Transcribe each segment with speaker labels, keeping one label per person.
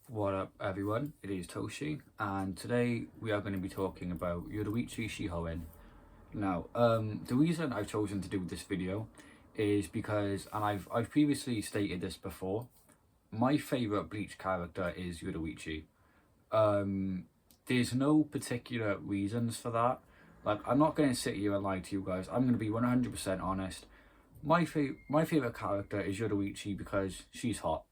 Speaker 1: What up everyone, it is Toshi and today we are going to be talking about Yoruichi Shihōin. Now, the reason I've chosen to do this video is because, and I've previously stated this before, my favourite Bleach character is Yoruichi. There's no particular reasons for that. Like, I'm not going to sit here and lie to you guys, I'm going to be 100% honest. My favourite character is Yoruichi because she's hot.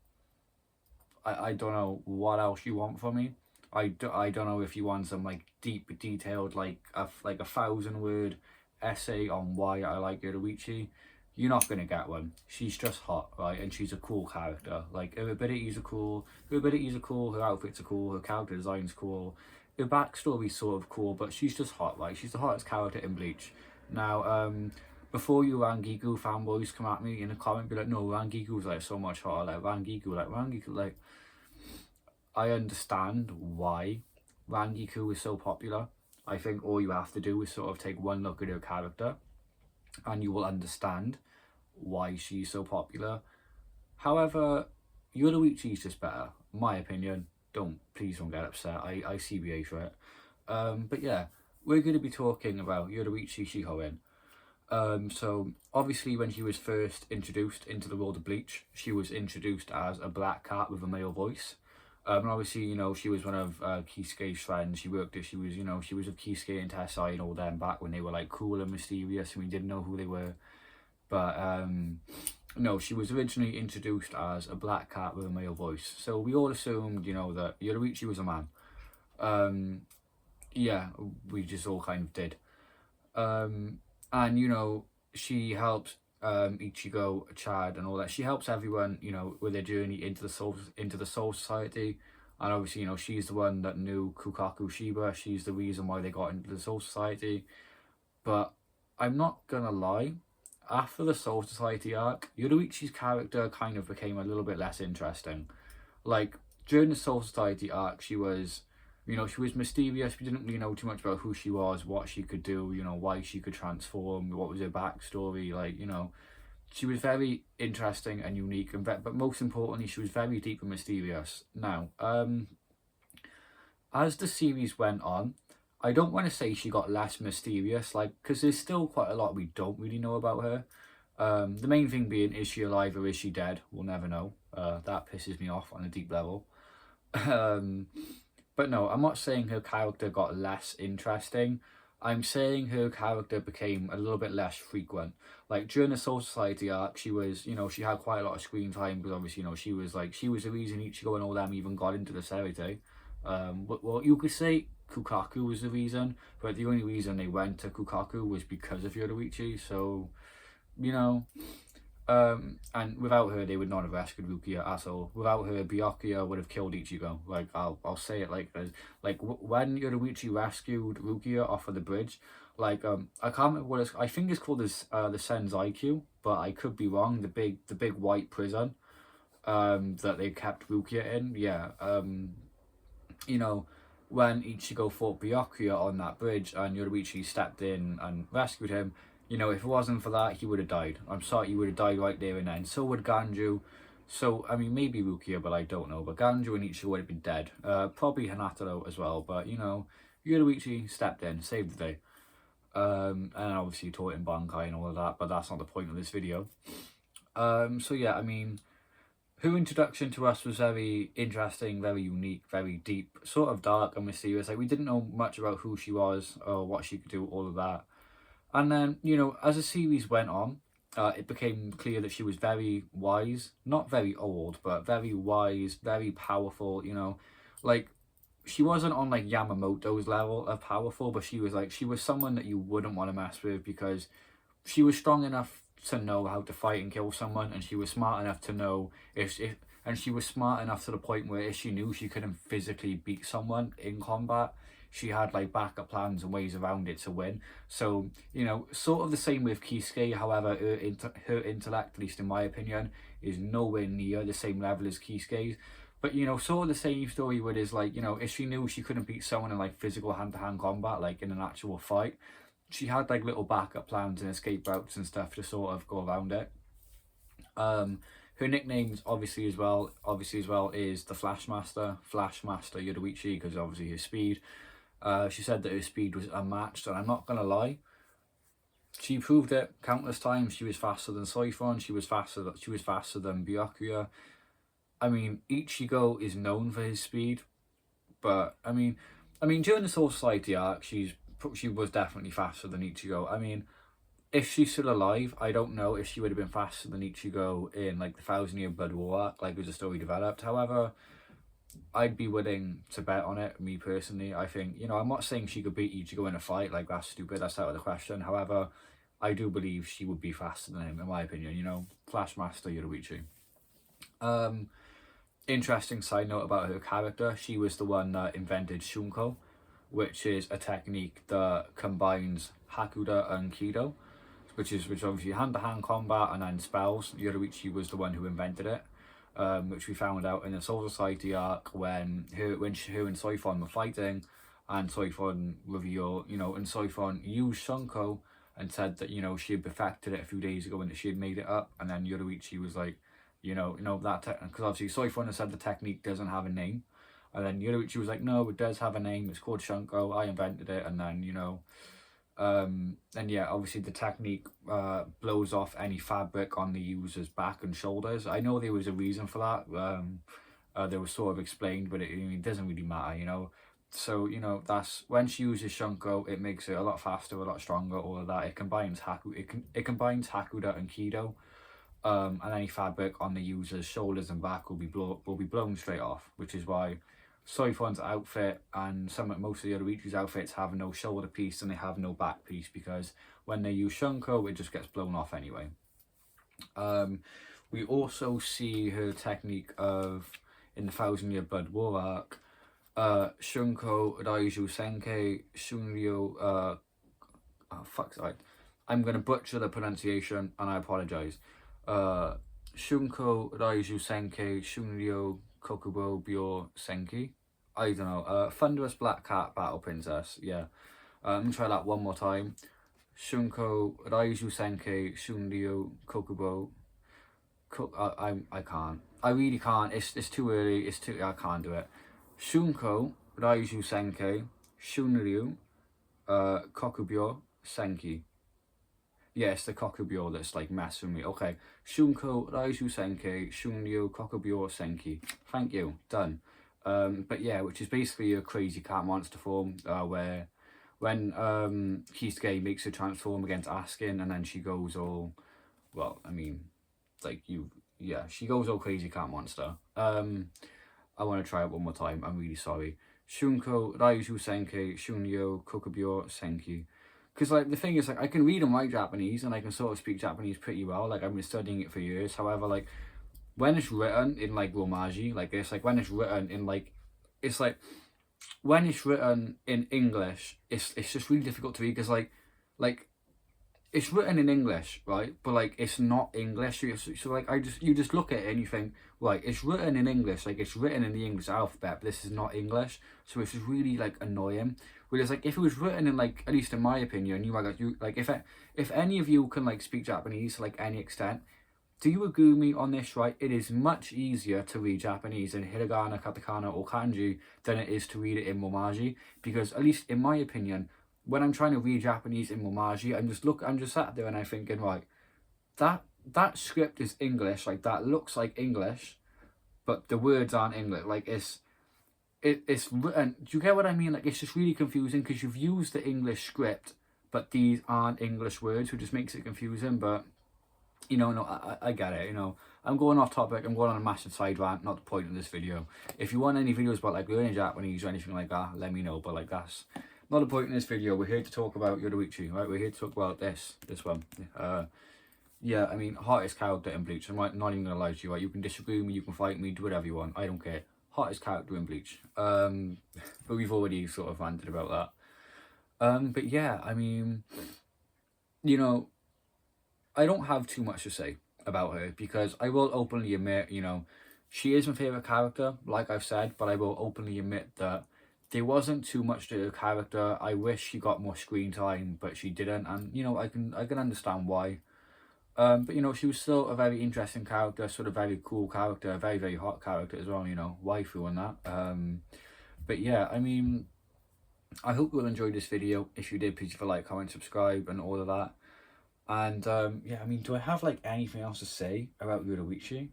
Speaker 1: I don't know what else you want from me. I don't know if you want some like deep, detailed, like a 1,000-word essay on why I like Yoruichi. You're not gonna get one. She's just hot, right? And she's a cool character. Like her abilities are cool. Her outfits are cool. Her character design's cool. Her backstory's sort of cool, but she's just hot, right? She's the hottest character in Bleach. Now, before you Rangiku fanboys come at me in a comment, be like, no, Rangiku's like so much hotter. Like Rangiku, like I understand why Rangiku is so popular. I think all you have to do is sort of take one look at her character and you will understand why she's so popular. However, Yoruichi's just better, my opinion. Please don't get upset. I CBA for it. But yeah, we're going to be talking about Yoruichi Shihōin. So obviously when she was first introduced into the world of Bleach, she was introduced as a black cat with a male voice. And obviously, you know, she was one of Kisuke's friends. She was with Kisuke and Tessai and all them back when they were like cool and mysterious and we didn't know who they were. But no, she was originally introduced as a black cat with a male voice. So we all assumed, you know, that Yoruichi was a man. Yeah, we just all kind of did. And you know, she helps Ichigo, Chad, and all that. She helps everyone, you know, with their journey into the Soul Society. And obviously, you know, she's the one that knew Kukaku Shiba. She's the reason why they got into the Soul Society. But I'm not gonna lie, after the Soul Society arc, Yoruichi's character kind of became a little bit less interesting. Like during the Soul Society arc, she was, you know, she was mysterious. We didn't really know too much about who she was, what she could do, you know, why she could transform, what was her backstory. Like, you know, she was very interesting and unique, and but most importantly, she was very deep and mysterious. Now, as the series went on, I don't want to say she got less mysterious, like, because there's still quite a lot we don't really know about her. The main thing being, is she alive or is she dead? We'll never know. That pisses me off on a deep level. But no, I'm not saying her character got less interesting. I'm saying her character became a little bit less frequent. Like during the Soul Society arc, she was, you know, she had quite a lot of screen time because obviously, you know, she was the reason Ichigo and all them even got into the Serite. Well, you could say Kukaku was the reason, but the only reason they went to Kukaku was because of Yoruichi. So, you know, and without her, they would not have rescued Rukia at all. Without her, Byakuya would have killed Ichigo. Like, I'll say it like this. Like, when Yoruichi rescued Rukia off of the bridge, like, I can't remember what it's, I think it's called this, the Senzai Q, but I could be wrong. The big white prison, that they kept Rukia in. Yeah, you know, when Ichigo fought Byakuya on that bridge and Yoruichi stepped in and rescued him, you know, if it wasn't for that, he would have died. I'm sorry, he would have died right there and then. So would Ganju. So, I mean, maybe Rukia, but I don't know. But Ganju and Ichigo would have been dead. Probably Hinata as well. But, you know, Yoruichi stepped in, saved the day. And obviously taught him Bankai and all of that. But that's not the point of this video. So, yeah, I mean, her introduction to us was very interesting, very unique, very deep, sort of dark and mysterious. Like, we didn't know much about who she was or what she could do, all of that. And then, you know, as the series went on, it became clear that she was very wise, not very old, but very wise, very powerful, you know. Like, she wasn't on, like, Yamamoto's level of powerful, but she was someone that you wouldn't want to mess with because she was strong enough to know how to fight and kill someone, and she was smart enough to know and she was smart enough to the point where if she knew she couldn't physically beat someone in combat, she had like backup plans and ways around it to win. So, you know, sort of the same with Kisuke. However, her intellect, at least in my opinion, is nowhere near the same level as Kisuke's. But, you know, sort of the same story with is like, you know, if she knew she couldn't beat someone in like physical hand-to-hand combat, like in an actual fight, she had like little backup plans and escape routes and stuff to sort of go around it. Her Her nicknames obviously as well is the Flashmaster Yoruichi, because obviously his speed. She said that her speed was unmatched, and I'm not gonna lie, she proved it countless times. She was faster than Soifon. She was faster than Byakuya. I mean, Ichigo is known for his speed, but I mean during the Soul Society arc, she was definitely faster than Ichigo. I mean, if she's still alive, I don't know if she would have been faster than Ichigo in like the 1,000-Year Blood War arc, like as the story developed. However, I'd be willing to bet on it, me personally. I think, you know, I'm not saying she could beat Ichigo in a fight, like that's stupid, that's out of the question. However, I do believe she would be faster than him, in my opinion, you know. Flashmaster Yoruichi. Interesting side note about her character, she was the one that invented Shunko, which is a technique that combines Hakuda and Kido, which obviously hand-to-hand combat and then spells. Yoruichi was the one who invented it, which we found out in the Soul Society arc when her and Soifon were fighting, and Soifon revealed, you know, and Soifon used Shunko and said that, you know, she had perfected it a few days ago and that she had made it up, and then Yoruichi was like, you know that, because obviously Soifon had said the technique doesn't have a name, and then Yoruichi was like, no, it does have a name, it's called Shunko, I invented it. And then, you know, and yeah, obviously the technique blows off any fabric on the user's back and shoulders. I know there was a reason for that, there was sort of explained, but it doesn't really matter, you know. So, you know, that's when she uses Shunko, it makes it a lot faster, a lot stronger, all of that. It combines Hakuda and Kido, and any fabric on the user's shoulders and back will be blown straight off, which is why Soifon's outfit and most of the other Yoruichi's outfits have no shoulder piece and they have no back piece, because when they use Shunko, it just gets blown off anyway. We also see her technique in the 1,000-Year Blood War arc, Shunko Raiju Senke Shunryu, sorry, I'm going to butcher the pronunciation and I apologize. Shunko Raiju Senke Shunryu Kokubo Byo Senki. I don't know. Thunderous Black Cat Battle Princess. Yeah. Let me try that one more time. Shunko Raiju Senke Shunryu Kokubo. I can't. I really can't. It's too early. I can't do it. Shunko Raiju Senke Shunryu Kokubyo Senki. Yeah, it's the Kokubyo that's like messing with me. Okay. Shunko Raiju Senke Shunryu Kokubyo Senki. Thank you. Done. But yeah, which is basically a crazy cat monster form, where when Kisuke makes her transform against Askin, and then she goes all, well, I mean, like she goes all crazy cat monster. I want to try it one more time. I'm really sorry. Shunko Raiju Senke Shunryu Kokubyo Senki. Because, like, the thing is, like, I can read and write Japanese, and I can sort of speak Japanese pretty well. Like, I've been studying it for years. However, like, when it's written in, like, Romaji, like, it's, like, when it's written in, like, it's, like, when it's written in English, it's just really difficult to read, because, like, it's written in English, right? But, like, it's not English. So like, you just look at it and you think, right, it's written in English. Like, it's written in the English alphabet, but this is not English. So it's just really, like, annoying. Whereas, like, if it was written in, like, at least in my opinion, if any of you can, like, speak Japanese to, like, any extent, do you agree with me on this, right? It is much easier to read Japanese in hiragana, katakana, or kanji than it is to read it in Romaji. Because, at least in my opinion, when I'm trying to read Japanese in Romaji, I'm just sat there and I'm thinking, right, that script is English, like, that looks like English, but the words aren't English. Like, it's written, do you get what I mean? Like, it's just really confusing because you've used the English script, but these aren't English words, which just makes it confusing. But, you know, no, I get it, you know. I'm going off topic, I'm going on a massive side rant, not the point of this video. If you want any videos about, like, learning Japanese or anything like that, let me know. But, like, that's not the point in this video. We're here to talk about Yoruichi, right? We're here to talk about this one. Yeah, I mean, hottest character in Bleach. I'm not even gonna lie to you, right? You can disagree with me, you can fight me, do whatever you want. I don't care. Hottest character in Bleach. But we've already sort of ranted about that. But yeah, I mean, you know, I don't have too much to say about her, because I will openly admit, you know, she is my favourite character, like I've said, but I will openly admit that there wasn't too much to her character. I wish she got more screen time, but she didn't, and, you know, I can understand why. But, you know, she was still a very interesting character, sort of very cool character, a very, very hot character as well, you know, waifu and that. But yeah, I mean, I hope you all enjoyed this video. If you did, please leave a like, comment, subscribe, and all of that. And yeah, I mean, do I have like anything else to say about Yoruichi?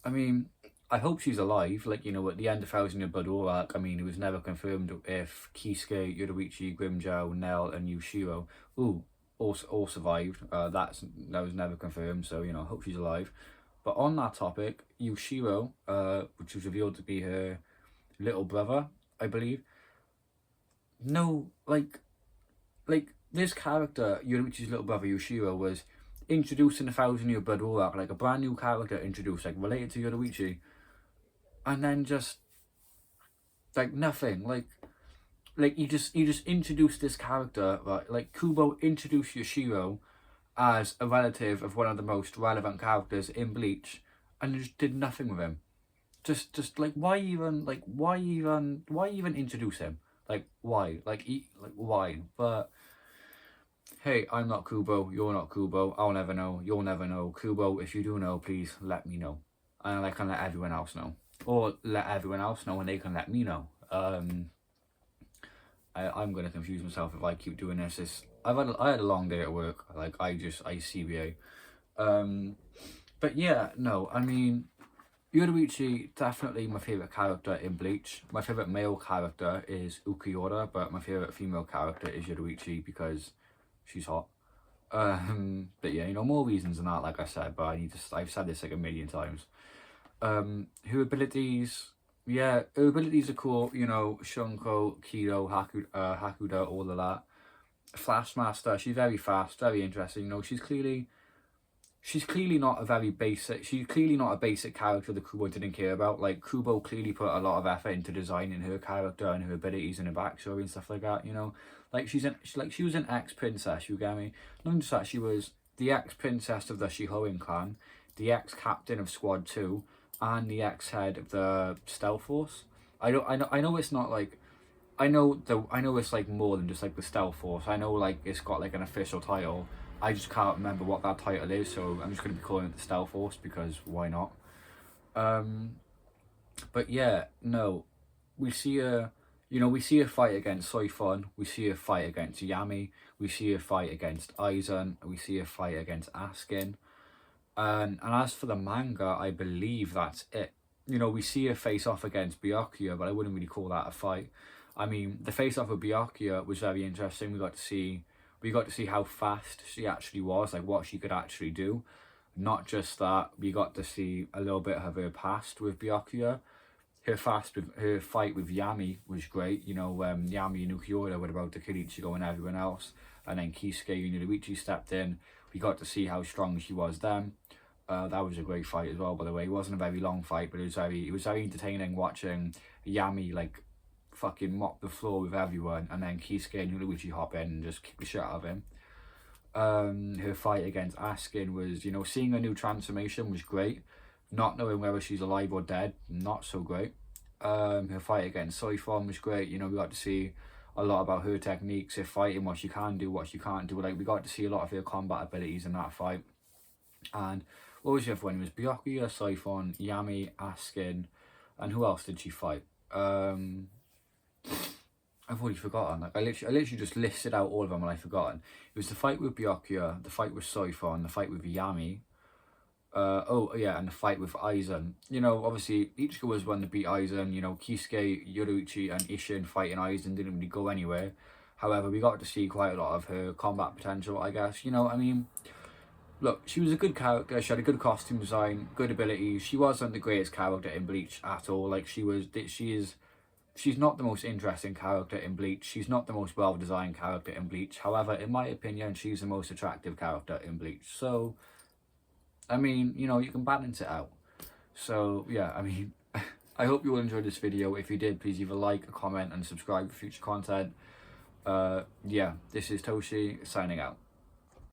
Speaker 1: I mean, I hope she's alive. Like, you know, at the end of Thousand Year Blood War arc, I mean, it was never confirmed if Kisuke, Yoruichi, Grimmjow, Nell, and Yushiro, all survived. That was never confirmed. So, you know, I hope she's alive. But on that topic, Yushiro, which was revealed to be her little brother, I believe. No, like this character, Yoruichi's little brother Yushiro, was introduced in the Thousand Year Blood War arc, like a brand new character introduced, like related to Yoruichi, and then just like nothing, like you just introduced this character, right? Like Kubo introduced Yushiro as a relative of one of the most relevant characters in Bleach, and just did nothing with him. Just like why even introduce him? Like why? Like why? But hey, I'm not Kubo, you're not Kubo, I'll never know, you'll never know. Kubo, if you do know, please let me know. And I can let everyone else know. Or let everyone else know and they can let me know. I'm going to confuse myself if I keep doing this. I had a long day at work, like I CBA. But yeah, no, I mean, Yoruichi, definitely my favourite character in Bleach. My favourite male character is Ukiura, but my favourite female character is Yoruichi because she's hot. But yeah, you know, more reasons than that, like I said, but I've said this like a million times. Her abilities, yeah, her abilities are cool, you know, Shunko, Kido, Hakuda, all of that. Flash Master, she's very fast, very interesting, you know, she's clearly not a basic character that Kubo didn't care about. Like, Kubo clearly put a lot of effort into designing her character and her abilities and her backstory and stuff like that, you know? Like, she was an ex-princess, you get me? Not just that, she was the ex-princess of the Shihōin clan, the ex-captain of Squad 2, and the ex-head of the Stealth Force. I know it's not like... I know it's like more than just like the Stealth Force. I know like it's got like an official title. I just can't remember what that title is, so I'm just going to be calling it the Stealth Force because why not? But yeah, no, we see a fight against Soifon, we see a fight against Yami, we see a fight against Aizen, we see a fight against Askin, and as for the manga, I believe that's it. You know, we see a face-off against Byakuya, but I wouldn't really call that a fight. I mean, the face-off with Byakuya was very interesting. We got to see how fast she actually was, like what she could actually do. Not just that, we got to see a little bit of her past with Byakuya. Her fight with Yami was great. You know, Yami and Ukiura were about to kill Ichigo and everyone else, and then Kisuke and Yoruichi stepped in. We got to see how strong she was then. That was a great fight as well, by the way. It wasn't a very long fight, but it was very entertaining watching Yami like fucking mop the floor with everyone, and then Kisuke and Yoruichi hop in and just kick the shit out of him. Her fight against Askin was, you know, seeing a new transformation was great. Not knowing whether she's alive or dead, not so great. Her fight against Soifon was great. You know, we got to see a lot about her techniques, her fighting, what she can do, what she can't do. Like, we got to see a lot of her combat abilities in that fight. And what was the other one? It was Byakuya, Soifon, Yami, Askin, and who else did she fight? I've already forgotten. Like, I literally just listed out all of them and I've forgotten. It was the fight with Byakuya, the fight with Soifon, the fight with Yami. Oh yeah, and the fight with Aizen. You know, obviously Ichigo was one to beat Aizen. You know, Kisuke, Yoruichi, and Isshin fighting Aizen didn't really go anywhere. However, we got to see quite a lot of her combat potential, I guess. You know, I mean, look, she was a good character. She had a good costume design, good abilities. She wasn't the greatest character in Bleach at all. Like, she's not the most interesting character in Bleach. She's not the most well-designed character in Bleach. However, in my opinion, she's the most attractive character in Bleach. So, I mean, you know, you can balance it out. So, yeah, I mean, I hope you all enjoyed this video. If you did, please leave a like, a comment, and subscribe for future content. Yeah, this is Toshi, signing out.